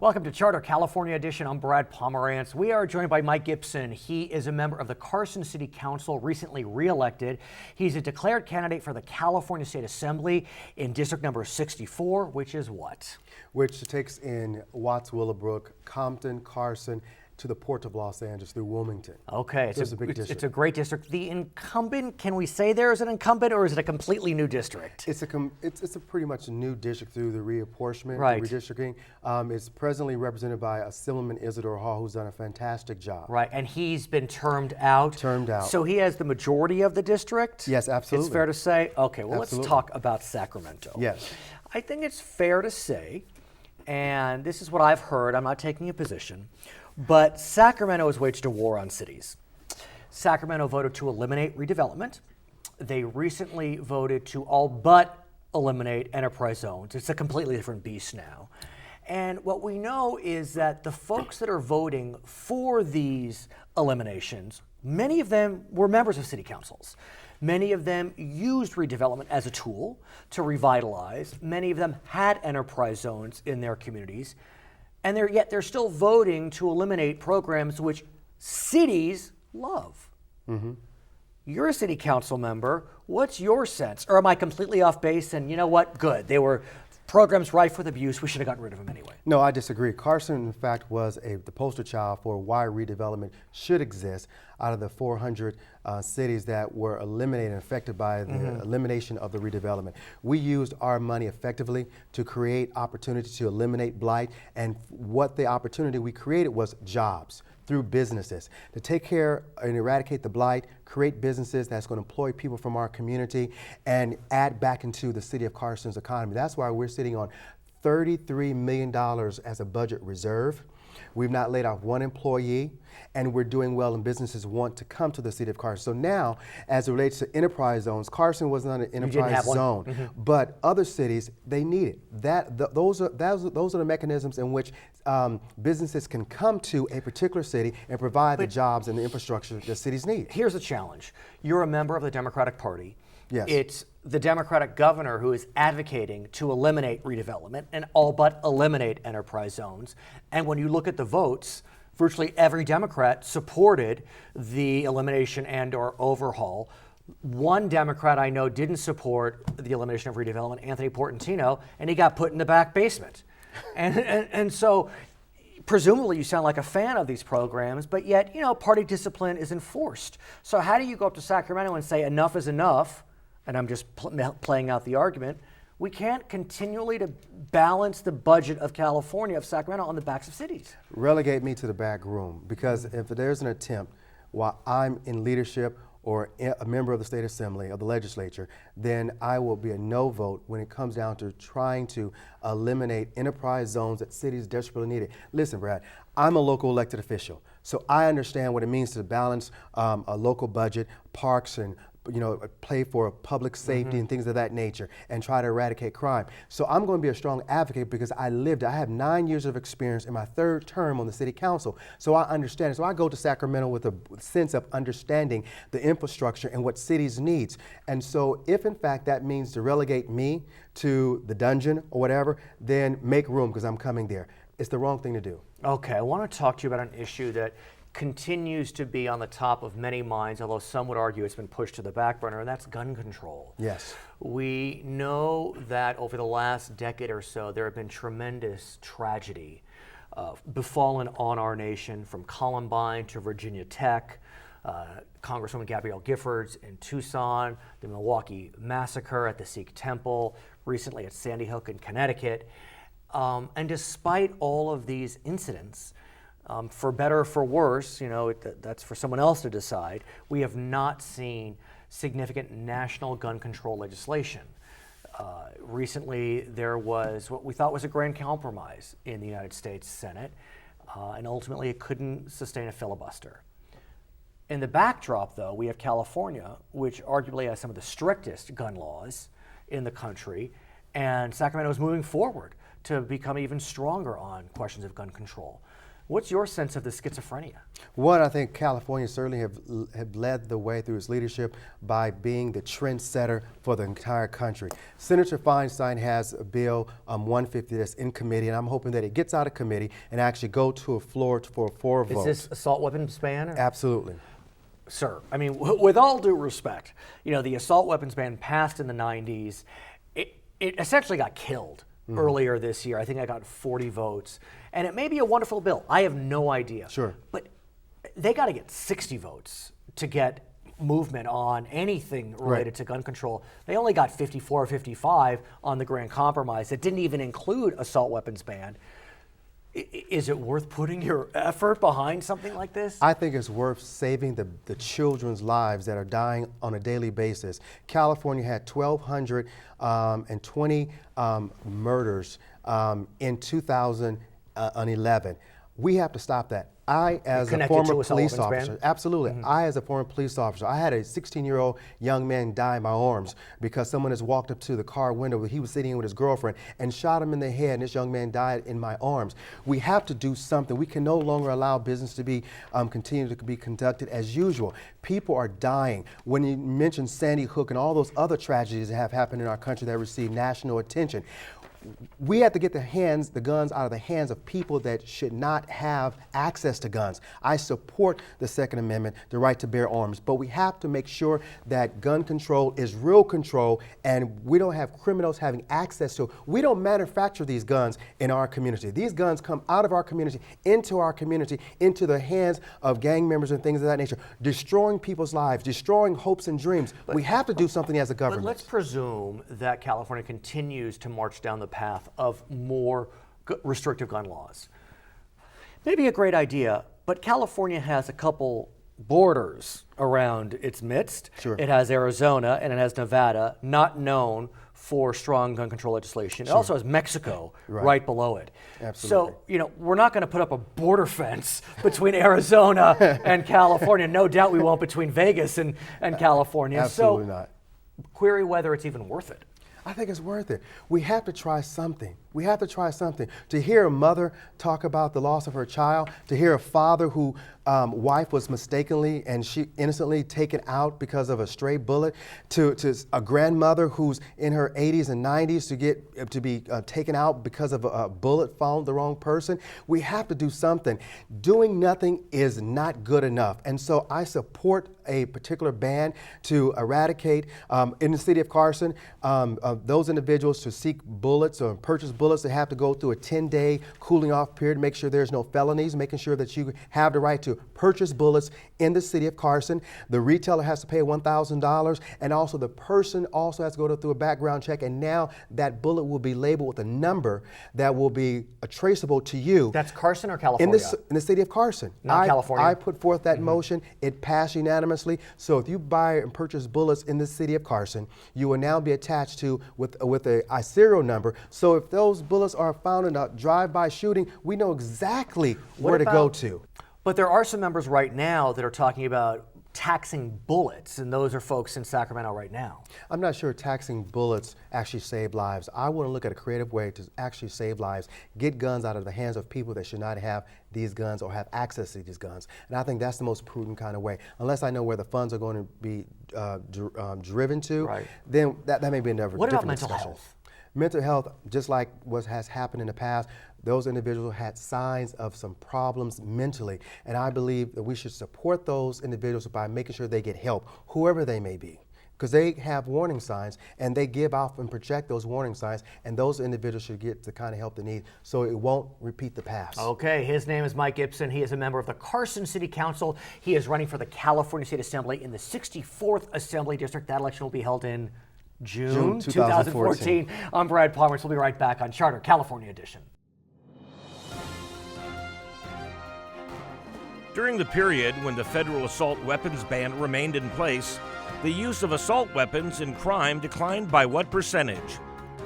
Welcome to Charter California Edition. I'm Brad Pomerance. We are joined by Mike Gibson. He is a member of the Carson City Council, recently re-elected. He's a declared candidate for the California State Assembly in District number 64, which is what? Which takes in Watts, Willowbrook, Compton, Carson, to the Port of Los Angeles through Wilmington. Okay, it's a big district. It's a great district. The incumbent, can we say there is an incumbent, or is it a completely new district? It's a pretty much a new district through the reapportionment, right. The redistricting. It's presently represented by Assemblyman Isidore Hall, who's done a fantastic job. Right, and he's been termed out. Termed out. So he has the majority of the district? Yes, absolutely. It's fair to say? Okay, well, Absolutely. Let's talk about Sacramento. Yes. I think it's fair to say, and this is what I've heard, I'm not taking a position, but Sacramento has waged a war on cities. Sacramento voted to eliminate redevelopment. They recently voted to all but eliminate enterprise zones. It's a completely different beast now. And what we know is that the folks that are voting for these eliminations, many of them were members of city councils. Many of them used redevelopment as a tool to revitalize. Many of them had enterprise zones in their communities. And yet they're still voting to eliminate programs which cities love. Mm-hmm. You're a city council member. What's your sense? Or am I completely off base and you know what? Good. They were programs rife with abuse. We should have gotten rid of them anyway. No, I disagree. Carson, in fact, was the poster child for why redevelopment should exist out of the 400 cities that were eliminated and affected by the elimination of the redevelopment. We used our money effectively to create opportunity to eliminate blight, and what the opportunity we created was jobs through businesses to take care and eradicate the blight, create businesses that's going to employ people from our community and add back into the city of Carson's economy. That's why we're sitting on $33 million as a budget reserve. We've not laid off one employee, and we're doing well, and businesses want to come to the city of Carson. So now, as it relates to enterprise zones, Carson was not an enterprise zone, but other cities, they need it. Those are the mechanisms in which businesses can come to a particular city and provide the jobs and the infrastructure that cities need. Here's the challenge. You're a member of the Democratic Party. Yes. It's the Democratic governor who is advocating to eliminate redevelopment and all but eliminate enterprise zones. And when you look at the votes, virtually every Democrat supported the elimination and or overhaul. One Democrat I know didn't support the elimination of redevelopment, Anthony Portantino, and he got put in the back basement. and so presumably you sound like a fan of these programs, but yet, party discipline is enforced. So how do you go up to Sacramento and say enough is enough? And I'm just playing out the argument. We can't continually to balance the budget of California, of Sacramento, on the backs of cities. Relegate me to the back room, because if there's an attempt while I'm in leadership or a member of the state assembly, of the legislature, then I will be a no vote when it comes down to trying to eliminate enterprise zones that cities desperately need it. Listen, Brad, I'm a local elected official, so I understand what it means to balance a local budget, parks, and play for public safety and things of that nature, and try to eradicate crime. So I'm going to be a strong advocate because I have 9 years of experience in my third term on the city council. So I understand it. So I go to Sacramento with a sense of understanding the infrastructure and what cities needs. And so if in fact that means to relegate me to the dungeon or whatever, then make room, because I'm coming there. It's the wrong thing to do. Okay, I want to talk to you about an issue that continues to be on the top of many minds, although some would argue it's been pushed to the back burner, and that's gun control. Yes. We know that over the last decade or so, there have been tremendous tragedy befallen on our nation, from Columbine to Virginia Tech, Congresswoman Gabrielle Giffords in Tucson, the Milwaukee massacre at the Sikh temple, recently at Sandy Hook in Connecticut. And despite all of these incidents, for better or for worse, that's for someone else to decide, we have not seen significant national gun control legislation. Recently, there was what we thought was a grand compromise in the United States Senate, and ultimately it couldn't sustain a filibuster. In the backdrop, though, we have California, which arguably has some of the strictest gun laws in the country, and Sacramento is moving forward to become even stronger on questions of gun control. What's your sense of the schizophrenia? One, I think California certainly have led the way through its leadership by being the trendsetter for the entire country. Senator Feinstein has a bill 150 that's in committee, and I'm hoping that it gets out of committee and actually go to a floor for a vote. Is this assault weapons ban? Absolutely. Sir, I mean, with all due respect, the assault weapons ban passed in the 90s. It essentially got killed earlier this year. I think I got 40 votes. And it may be a wonderful bill. I have no idea. Sure. But they got to get 60 votes to get movement on anything related to gun control. They only got 54 or 55 on the grand compromise. It didn't even include assault weapons ban. Is it worth putting your effort behind something like this? I think it's worth saving the children's lives that are dying on a daily basis. California had 1,220 murders in 2011. We have to stop that. I, as a former police officer, absolutely. I, as a former police officer, I had a 16-year-old young man die in my arms because someone has walked up to the car window where he was sitting with his girlfriend and shot him in the head, and this young man died in my arms. We have to do something. We can no longer allow business to be continue to be conducted as usual. People are dying. When you mention Sandy Hook and all those other tragedies that have happened in our country that receive national attention, we have to get the guns out of the hands of people that should not have access to guns. I support the Second Amendment, the right to bear arms, but we have to make sure that gun control is real control and we don't have criminals having access to it. We don't manufacture these guns in our community. These guns come out of our community, into the hands of gang members and things of that nature, destroying people's lives, destroying hopes and dreams. We have to do something as a government. But let's presume that California continues to march down the path of more restrictive gun laws. Maybe a great idea, but California has a couple borders around its midst. Sure. It has Arizona and it has Nevada, not known for strong gun control legislation. It also has Mexico right below it. Absolutely. So, we're not going to put up a border fence between Arizona and California. No doubt we won't between Vegas and California. Absolutely not. Query whether it's even worth it. I think it's worth it. We have to try something. We have to try something. To hear a mother talk about the loss of her child, to hear a father whose wife was mistakenly and she innocently taken out because of a stray bullet, to a grandmother who's in her 80s and 90s to be taken out because of a bullet found the wrong person. We have to do something. Doing nothing is not good enough. And so I support a particular ban to eradicate in the city of Carson those individuals to seek bullets or purchase bullets. They have to go through a 10-day cooling off period, make sure there's no felonies, making sure that you have the right to purchase bullets in the city of Carson. The retailer has to pay $1,000, and also the person also has to go through a background check, and now that bullet will be labeled with a number that will be traceable to you. That's Carson or California? In the city of Carson. Not California? I put forth that motion. It passed unanimously. So if you buy and purchase bullets in the city of Carson, you will now be attached to with a serial number. So if those bullets are found in a drive-by shooting, we know exactly where to go to. But there are some members right now that are talking about taxing bullets, and those are folks in Sacramento right now. I'm not sure taxing bullets actually save lives. I want to look at a creative way to actually save lives, get guns out of the hands of people that should not have these guns or have access to these guns. And I think that's the most prudent kind of way. Unless I know where the funds are going to be driven to, then that may be another What about different mental discussion. health? Mental health, just like what has happened in the past, those individuals had signs of some problems mentally. And I believe that we should support those individuals by making sure they get help, whoever they may be. Because they have warning signs and they give off and project those warning signs, and those individuals should get the kind of help they need so it won't repeat the past. Okay, his name is Mike Gibson. He is a member of the Carson City Council. He is running for the California State Assembly in the 64th Assembly District. That election will be held in June 2014. I'm Brad Pomerance. We'll be right back on Charter California Edition. During the period when the federal assault weapons ban remained in place, the use of assault weapons in crime declined by what percentage?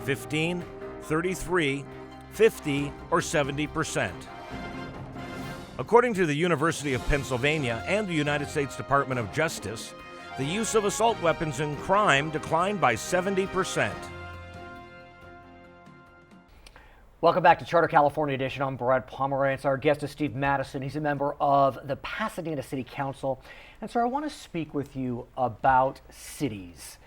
15, 33, 50, or 70%? According to the University of Pennsylvania and the United States Department of Justice, the use of assault weapons in crime declined by 70%. Welcome back to Charter California Edition. I'm Brad Pomerance. Our guest is Steve Madison. He's a member of the Pasadena City Council. And sir, I want to speak with you about cities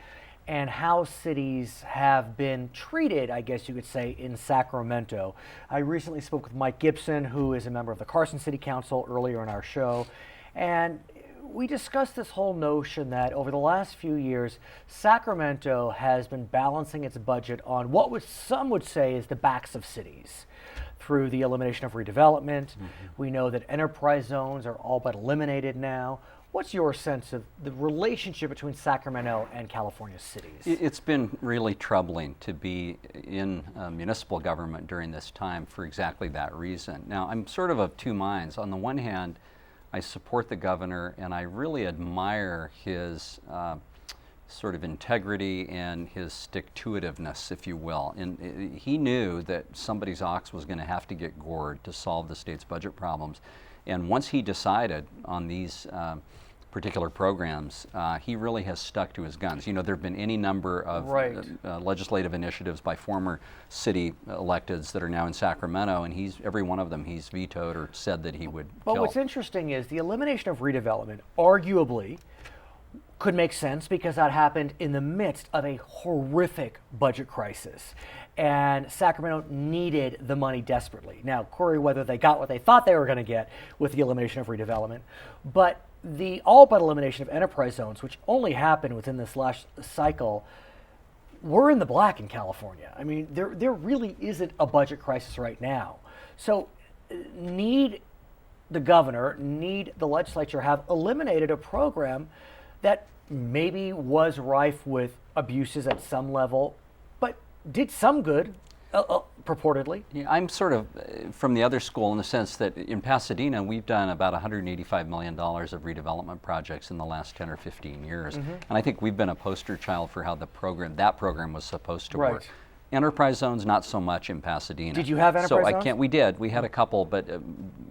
and how cities have been treated, I guess you could say, in Sacramento. I recently spoke with Mike Gibson, who is a member of the Carson City Council, earlier in our show. And we discussed this whole notion that over the last few years, Sacramento has been balancing its budget on what some would say is the backs of cities through the elimination of redevelopment. We know that enterprise zones are all but eliminated now. What's your sense of the relationship between Sacramento and California cities? It's been really troubling to be in municipal government during this time for exactly that reason. Now, I'm sort of two minds. On the one hand, I support the governor, and I really admire his sort of integrity and his stick-to-itiveness, if you will. And he knew that somebody's ox was going to have to get gored to solve the state's budget problems. And once he decided on these particular programs, he really has stuck to his guns. You know, there have been any number of legislative initiatives by former city electeds that are now in Sacramento, and every one of them he's vetoed or said that he would But kill. what's interesting is the elimination of redevelopment arguably could make sense because that happened in the midst of a horrific budget crisis. And Sacramento needed the money desperately. Now, query whether they got what they thought they were going to get with the elimination of redevelopment. But the all but elimination of enterprise zones, which only happened within this last cycle, we're in the black in California. I mean, there really isn't a budget crisis right now. So need the governor, need the legislature have eliminated a program that maybe was rife with abuses at some level, but did some good, purportedly. Yeah, I'm sort of from the other school in the sense that in Pasadena, we've done about $185 million of redevelopment projects in the last 10 or 15 years. And I think we've been a poster child for how that program was supposed to work. Enterprise zones, not so much in Pasadena. Did you have enterprise zones? We did. We had a couple, but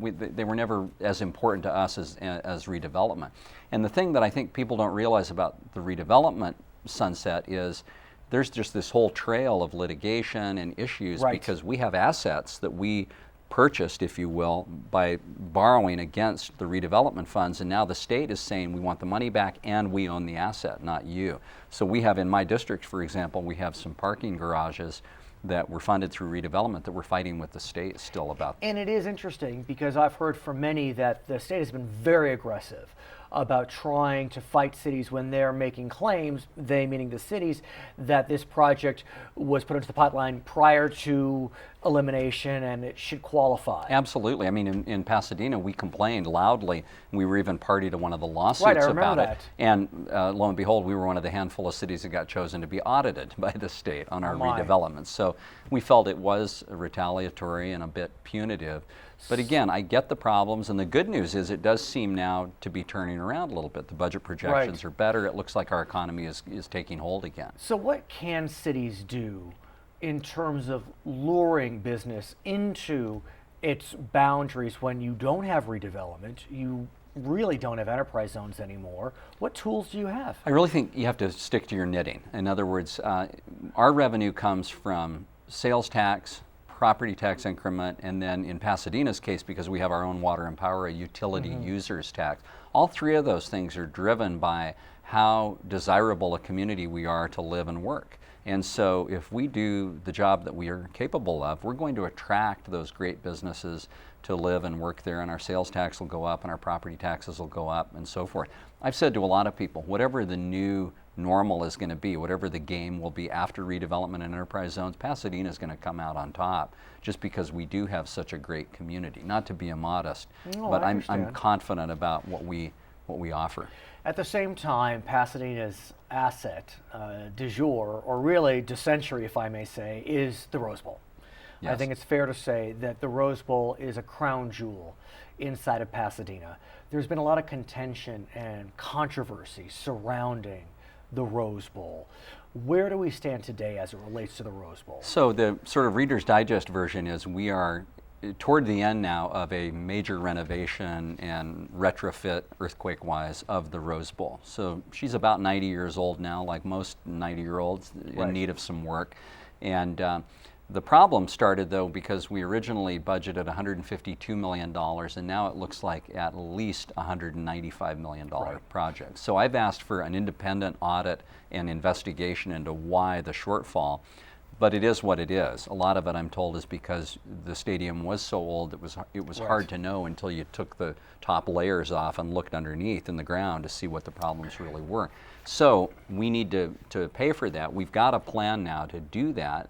they were never as important to us as redevelopment. And the thing that I think people don't realize about the redevelopment sunset is there's just this whole trail of litigation and issues because we have assets that we purchased, if you will, by borrowing against the redevelopment funds, and now the state is saying we want the money back and we own the asset, not you. So we have in my district, for example, we have some parking garages that were funded through redevelopment that we're fighting with the state still about. And it is interesting because I've heard from many that the state has been very aggressive about trying to fight cities when they're making claims, they meaning the cities, that this project was put into the pipeline prior to elimination and it should qualify. Absolutely. I mean, in Pasadena, we complained loudly. We were even party to one of the lawsuits I remember about it. And lo and behold, we were one of the handful of cities that got chosen to be audited by the state on our redevelopment. So we felt it was retaliatory and a bit punitive. But again, I get the problems, and the good news is it does seem now to be turning around a little bit. The budget projections are better. It looks like our economy is taking hold again. So what can cities do in terms of luring business into its boundaries when you don't have redevelopment, you really don't have enterprise zones anymore? What tools do you have? I really think you have to stick to your knitting. In other words, our revenue comes from sales tax, property tax increment, and then in Pasadena's case, because we have our own water and power, a utility users tax. All three of those things are driven by how desirable a community we are to live and work. And so if we do the job that we are capable of, we're going to attract those great businesses to live and work there, and our sales tax will go up and our property taxes will go up and so forth. I've said to a lot of people, whatever the new normal is going to be, whatever the game will be after redevelopment and enterprise zones, Pasadena is going to come out on top just because we do have such a great community. Not to be immodest, but I'm confident about what we offer. At the same time, Pasadena's asset du jour, or really du century, if I may say, is the Rose Bowl. Yes. I think it's fair to say that the Rose Bowl is a crown jewel inside of Pasadena. There's been a lot of contention and controversy surrounding the Rose Bowl. Where do we stand today as it relates to the Rose Bowl? So the sort of Reader's Digest version is we are toward the end now of a major renovation and retrofit, earthquake-wise, of the Rose Bowl. So she's about 90 years old now, like most 90-year-olds, in need of some work. And The problem started, though, because we originally budgeted $152 million, and now it looks like at least $195 million project. So I've asked for an independent audit and investigation into why the shortfall, but it is what it is. A lot of it, I'm told, is because the stadium was so old it was hard to know until you took the top layers off and looked underneath in the ground to see what the problems really were. So we need to pay for that. We've got a plan now to do that.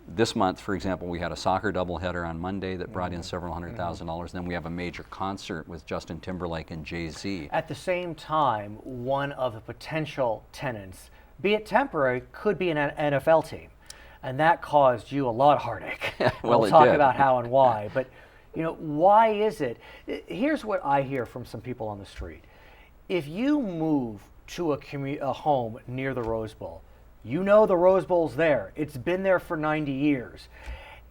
This month, for example, we had a soccer doubleheader on Monday that brought in several $100,000. Then we have a major concert with Justin Timberlake and Jay-Z. At the same time, one of the potential tenants, be it temporary, could be an NFL team. And that caused you a lot of heartache. Well, we'll talk about how and why. But, you know, why is it? Here's what I hear from some people on the street. If you move to a home near the Rose Bowl, you know the Rose Bowl's there. It's been there for 90 years.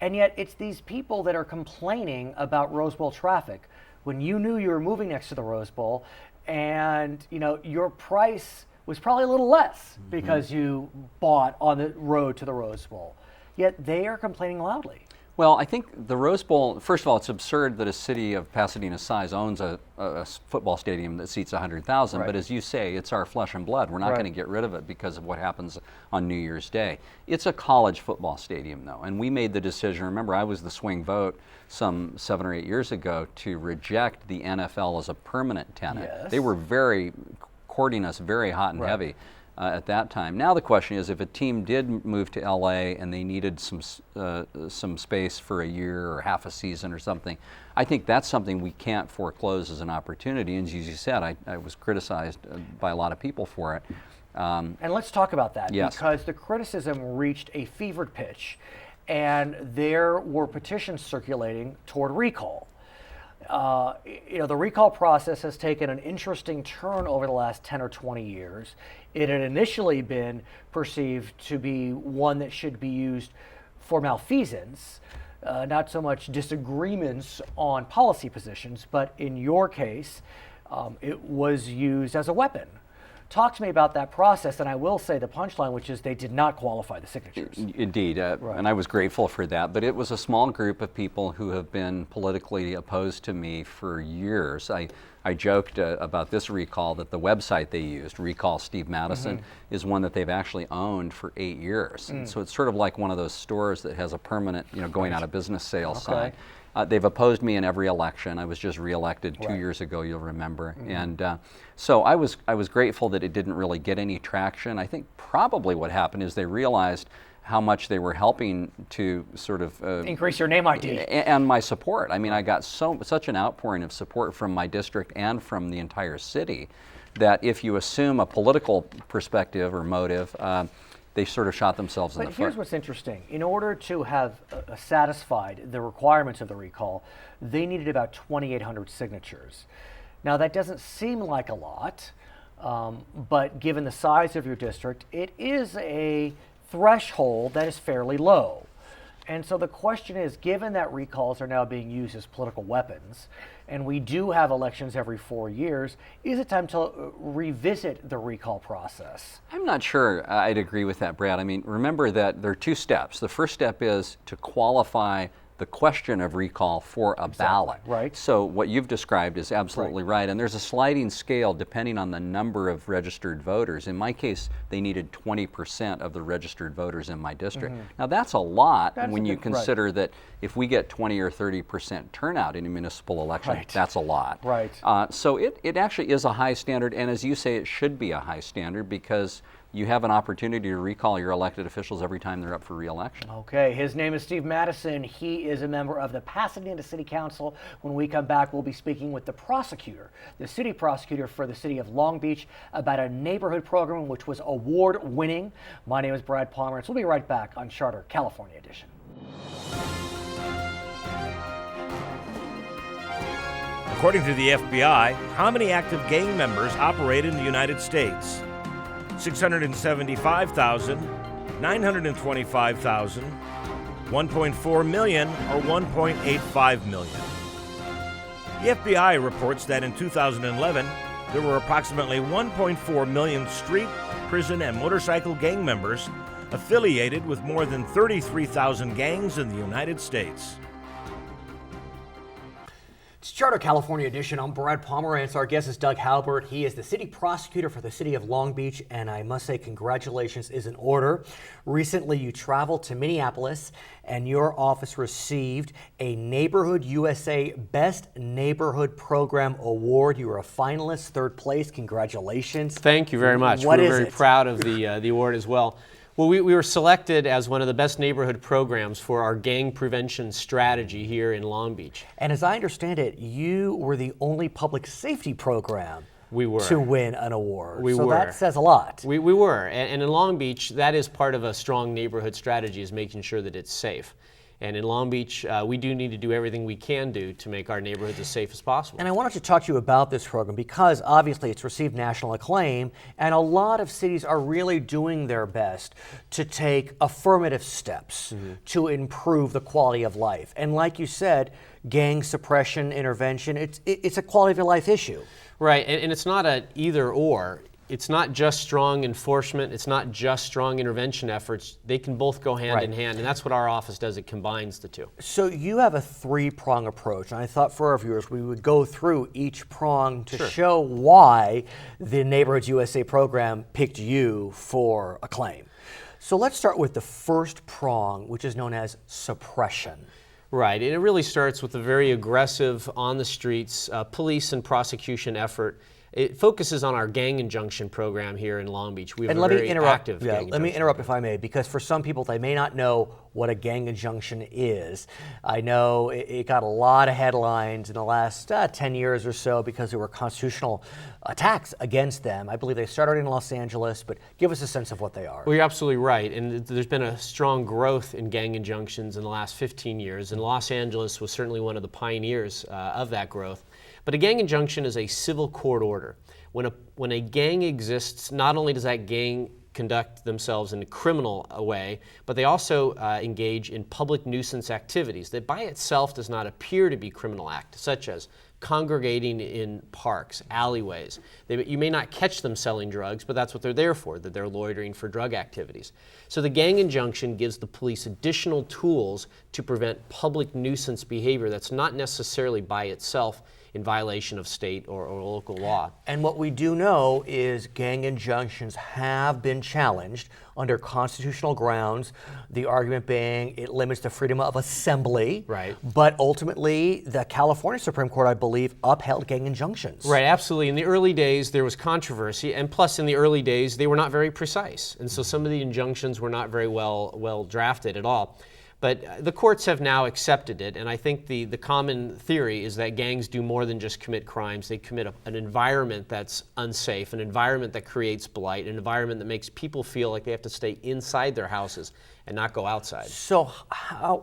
And yet it's these people that are complaining about Rose Bowl traffic when you knew you were moving next to the Rose Bowl, and you know your price was probably a little less because you bought on the road to the Rose Bowl. Yet they are complaining loudly. Well, I think the Rose Bowl, first of all, it's absurd that a city of Pasadena's size owns a football stadium that seats 100,000, but as you say, it's our flesh and blood. We're not going to get rid of it because of what happens on New Year's Day. It's a college football stadium, though, and we made the decision. Remember, I was the swing vote some 7 or 8 years ago to reject the NFL as a permanent tenant. Yes. They were courting us very hot and heavy. At that time. Now the question is, if a team did move to LA and they needed some space for a year or half a season or something, I think that's something we can't foreclose as an opportunity. And as you said, I was criticized by a lot of people for it. And let's talk about that, yes. because the criticism reached a fevered pitch, and there were petitions circulating toward recall. You know, the recall process has taken an interesting turn over the last 10 or 20 years. It had initially been perceived to be one that should be used for malfeasance, not so much disagreements on policy positions, but in your case, it was used as a weapon. Talk to me about that process, and I will say the punchline, which is they did not qualify the signatures. Indeed, and I was grateful for that, but it was a small group of people who have been politically opposed to me for years. I joked about this recall that the website they used, Recall Steve Madison, is one that they've actually owned for 8 years. And so it's sort of like one of those stores that has a permanent, going out of business sales sign. They've opposed me in every election. I was just reelected 2 years ago, you'll remember. And so I was grateful that it didn't really get any traction. I think probably what happened is they realized how much they were helping to sort of increase your name ID and my support. I mean, I got such an outpouring of support from my district and from the entire city that if you assume a political perspective or motive, they sort of shot themselves in the foot. But here's what's interesting. In order to have satisfied the requirements of the recall, they needed about 2,800 signatures. Now, that doesn't seem like a lot, but given the size of your district, it is a threshold that is fairly low. And so the question is, given that recalls are now being used as political weapons, and we do have elections every 4 years, is it time to revisit the recall process? I'm not sure I'd agree with that, Brad. I mean, remember that there are 2 steps. The first step is to qualify the question of recall for a ballot. Right. So what you've described is absolutely right. And there's a sliding scale depending on the number of registered voters. In my case, they needed 20% of the registered voters in my district. Now that's a lot when you consider that if we get 20 or 30% turnout in a municipal election, that's a lot. Right. So it actually is a high standard, and as you say, it should be a high standard because you have an opportunity to recall your elected officials every time they're up for re-election. Okay, his name is Steve Madison. He is a member of the Pasadena City Council. When we come back, we'll be speaking with the prosecutor, the city prosecutor for the city of Long Beach, about a neighborhood program which was award-winning. My name is Brad Pomerance. We'll be right back on Charter California Edition. According to the FBI, how many active gang members operate in the United States? 675,000, 925,000, 1.4 million, or 1.85 million. The FBI reports that in 2011, there were approximately 1.4 million street, prison, and motorcycle gang members affiliated with more than 33,000 gangs in the United States. It's Charter California Edition. I'm Brad Pomerance. Our guest is Doug Haubert. He is the city prosecutor for the city of Long Beach, and I must say congratulations is in order. Recently, you traveled to Minneapolis, and your office received a Neighborhood USA Best Neighborhood Program Award. You were a finalist, third place. Congratulations. Thank you very much. What We're is very it? proud of the award as well. Well, we were selected as one of the best neighborhood programs for our gang prevention strategy here in Long Beach. And as I understand it, you were the only public safety program We were. to win an award. We so were. that says a lot. We were. And in Long Beach, that is part of a strong neighborhood strategy, is making sure that it's safe. And in Long Beach, we do need to do everything we can do to make our neighborhoods as safe as possible. And I wanted to talk to you about this program because obviously it's received national acclaim, and a lot of cities are really doing their best to take affirmative steps to improve the quality of life. And like you said, gang suppression intervention, it's a quality of life issue. Right, and it's not an either or. It's not just strong enforcement, it's not just strong intervention efforts. They can both go hand in hand, and that's what our office does. It combines the two. So you have a three-prong approach, and I thought for our viewers we would go through each prong to show why the Neighborhoods USA program picked you for acclaim. So let's start with the first prong, which is known as suppression. Right, and it really starts with a very aggressive, on-the-streets police and prosecution effort. It focuses on our gang injunction program here in Long Beach. We have a very active gang Let me injunction interrupt if I may, because for some people they may not know what a gang injunction is. I know it got a lot of headlines in the last 10 years or so because there were constitutional attacks against them. I believe they started in Los Angeles, but give us a sense of what they are. Well, you're absolutely right, and there's been a strong growth in gang injunctions in the last 15 years, and Los Angeles was certainly one of the pioneers of that growth. But a gang injunction is a civil court order. When a gang exists, not only does that gang conduct themselves in a criminal way, but they also engage in public nuisance activities that by itself does not appear to be criminal act, such as congregating in parks, alleyways. You may not catch them selling drugs, but that's what they're there for, that they're loitering for drug activities. So the gang injunction gives the police additional tools to prevent public nuisance behavior that's not necessarily by itself in violation of state or local law. And what we do know is gang injunctions have been challenged under constitutional grounds, the argument being it limits the freedom of assembly. Right. But ultimately, the California Supreme Court, I believe, upheld gang injunctions. Right, absolutely. In the early days, there was controversy, and plus in the early days, they were not very precise. And so some of the injunctions were not very well drafted at all. But the courts have now accepted it, and I think the common theory is that gangs do more than just commit crimes. They commit an environment that's unsafe, an environment that creates blight, an environment that makes people feel like they have to stay inside their houses and not go outside. So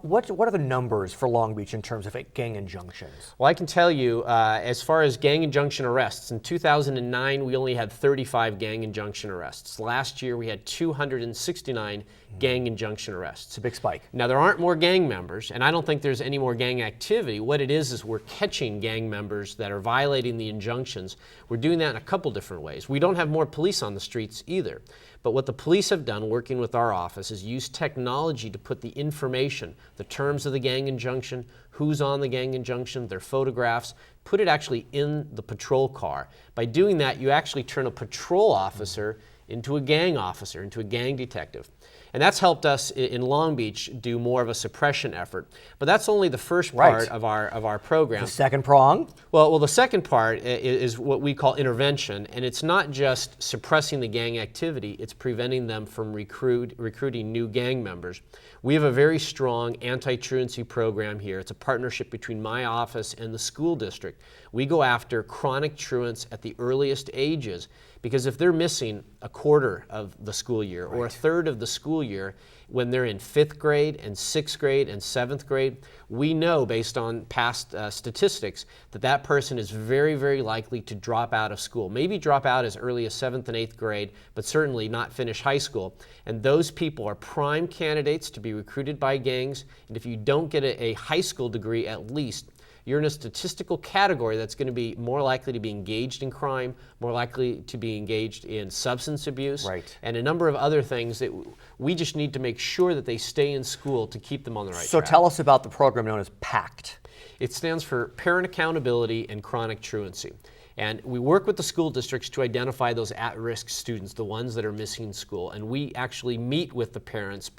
what are the numbers for Long Beach in terms of gang injunctions? Well, I can tell you, as far as gang injunction arrests, in 2009 we only had 35 gang injunction arrests. Last year we had 269 gang injunction arrests. It's a big spike. Now, there aren't more gang members, and I don't think there's any more gang activity. What it is we're catching gang members that are violating the injunctions. We're doing that in a couple different ways. We don't have more police on the streets either. But what the police have done, working with our office, is use technology to put the information, the terms of the gang injunction, who's on the gang injunction, their photographs, put it actually in the patrol car. By doing that, you actually turn a patrol officer into a gang officer, into a gang detective. And that's helped us in Long Beach do more of a suppression effort. But that's only the first part of our program. The second prong? Well, the second part is what we call intervention, and it's not just suppressing the gang activity, it's preventing them from recruiting new gang members. We have a very strong anti-truancy program here. It's a partnership between my office and the school district. We go after chronic truants at the earliest ages, because if they're missing a quarter of the school year or a third of the school year, when they're in 5th grade and 6th grade and 7th grade, we know based on past statistics that that person is very, very likely to drop out of school. Maybe drop out as early as 7th and 8th grade, but certainly not finish high school. And those people are prime candidates to be recruited by gangs. And if you don't get a high school degree at least, you're in a statistical category that's going to be more likely to be engaged in crime, more likely to be engaged in substance abuse, Right. and a number of other things that we just need to make sure that they stay in school to keep them on the right So track. tell us about the program known as PACT. It stands for Parent Accountability and Chronic Truancy. And we work with the school districts to identify those at-risk students, the ones that are missing school. And we actually meet with the parents.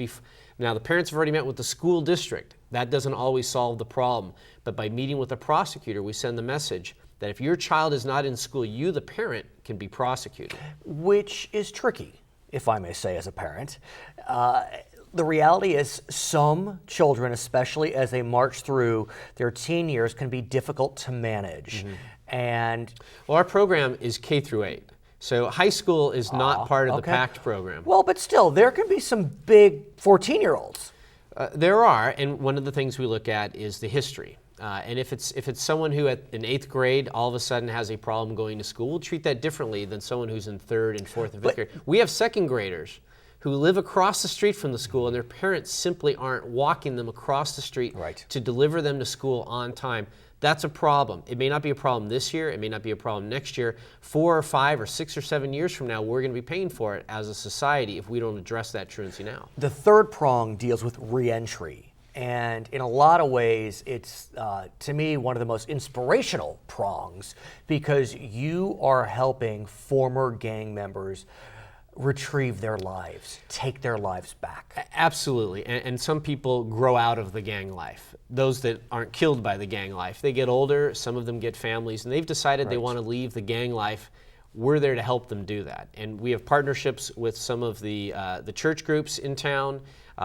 Now, the parents have already met with the school district. That doesn't always solve the problem. But by meeting with the prosecutor, we send the message that if your child is not in school, you, the parent, can be prosecuted. Which is tricky, if I may say, as a parent. The reality is some children, especially as they march through their teen years, can be difficult to manage. And Well, our program is K through 8. So high school is not part of the PACT program. well, but still, there can be some big 14-year-olds. There are, and one of the things we look at is the history. And if it's someone who in 8th grade all of a sudden has a problem going to school, we'll treat that differently than someone who's in 3rd and 4th and 5th grade. We have 2nd graders who live across the street from the school, and their parents simply aren't walking them across the street Right. to deliver them to school on time. That's a problem. It may not be a problem this year. It may not be a problem next year. 4 or 5 or 6 or 7 years from now, we're going to be paying for it as a society if we don't address that truancy now. The third prong deals with reentry. And in a lot of ways, it's, to me, one of the most inspirational prongs because you are helping former gang members retrieve their lives, take their lives back. Absolutely, and some people grow out of the gang life. Those that aren't killed by the gang life, they get older, some of them get families, and they've decided they want to leave the gang life. We're there to help them do that. And we have partnerships with some of the church groups in town.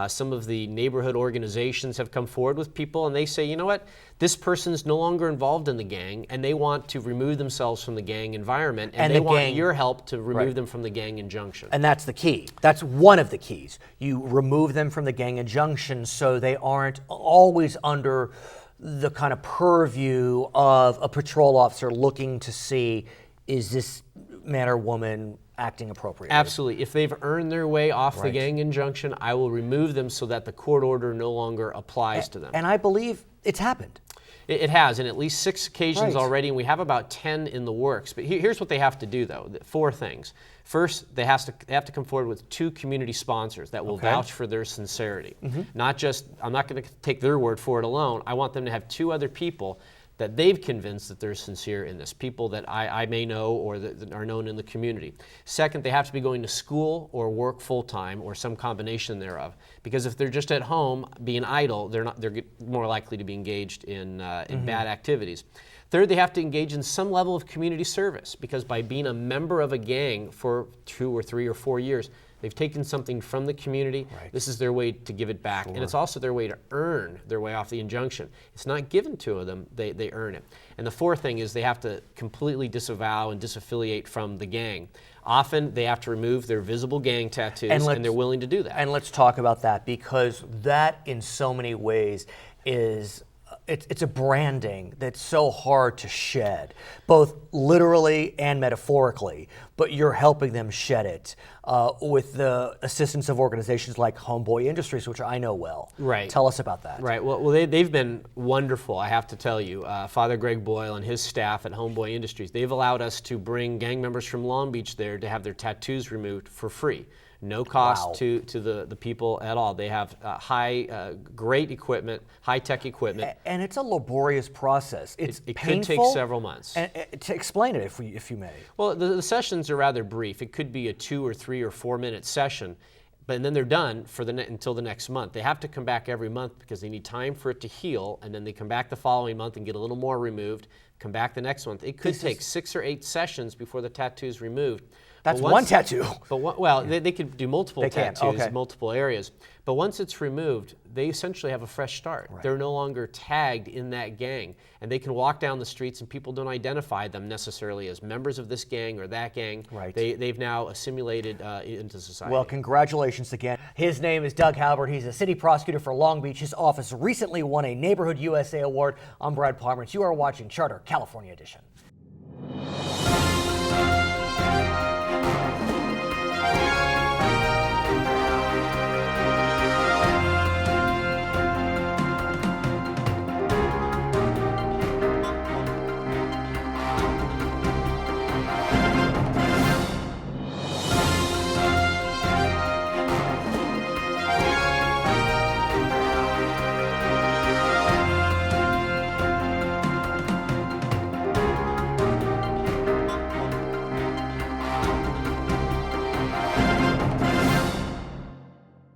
Some of the neighborhood organizations have come forward with people and they say, you know what, this person's no longer involved in the gang and they want to remove themselves from the gang environment and they want your help to remove them from the gang injunction. And that's the key. That's one of the keys. You remove them from the gang injunction so they aren't always under the kind of purview of a patrol officer looking to see, is this man or woman acting appropriately? Absolutely. If they've earned their way off the gang injunction, I will remove them so that the court order no longer applies to them. And I believe it's happened. It has, in at least 6 occasions Right. already, and we have about 10 in the works. But here's what they have to do, though. 4 things. First, they have to come forward with 2 community sponsors that will vouch for their sincerity. Not just, I'm not going to take their word for it alone. I want them to have 2 other people that they've convinced that they're sincere in this, people that I may know or that are known in the community. Second, they have to be going to school or work full-time or some combination thereof. Because if they're just at home being idle, they're more likely to be engaged in bad activities. Third, they have to engage in some level of community service because by being a member of a gang for 2 or 3 or 4 years, they've taken something from the community. Right. This is their way to give it back. And it's also their way to earn their way off the injunction. It's not given to them, they earn it. And the 4th thing is they have to completely disavow and disaffiliate from the gang. Often they have to remove their visible gang tattoos and they're willing to do that. And let's talk about that because that in so many ways is it's a branding that's so hard to shed, both literally and metaphorically, but you're helping them shed it with the assistance of organizations like Homeboy Industries, which I know well. Right. Tell us about that. Right. Well, they've been wonderful, I have to tell you. Father Greg Boyle and his staff at Homeboy Industries, they've allowed us to bring gang members from Long Beach there to have their tattoos removed for free. No cost to the people at all. They have great equipment, high-tech equipment. And it's a laborious process. It's It painful. could take several months. And, to explain it, if you may. Well, the sessions are rather brief. It could be a 2 or 3 or 4 minute session, but then they're done for until the next month. They have to come back every month because they need time for it to heal, and then they come back the following month and get a little more removed, come back the next month. It could take 6 or 8 sessions before the tattoo is removed. That's one tattoo. But they could do multiple tattoos, okay. multiple areas. But once it's removed, they essentially have a fresh start. Right. They're no longer tagged in that gang. And they can walk down the streets and people don't identify them necessarily as members of this gang or that gang. Right. They've now assimilated into society. Well, congratulations again. His name is Doug Haubert. He's a city prosecutor for Long Beach. His office recently won a Neighborhood USA Award. I'm Brad Pomerance. You are watching Charter California Edition.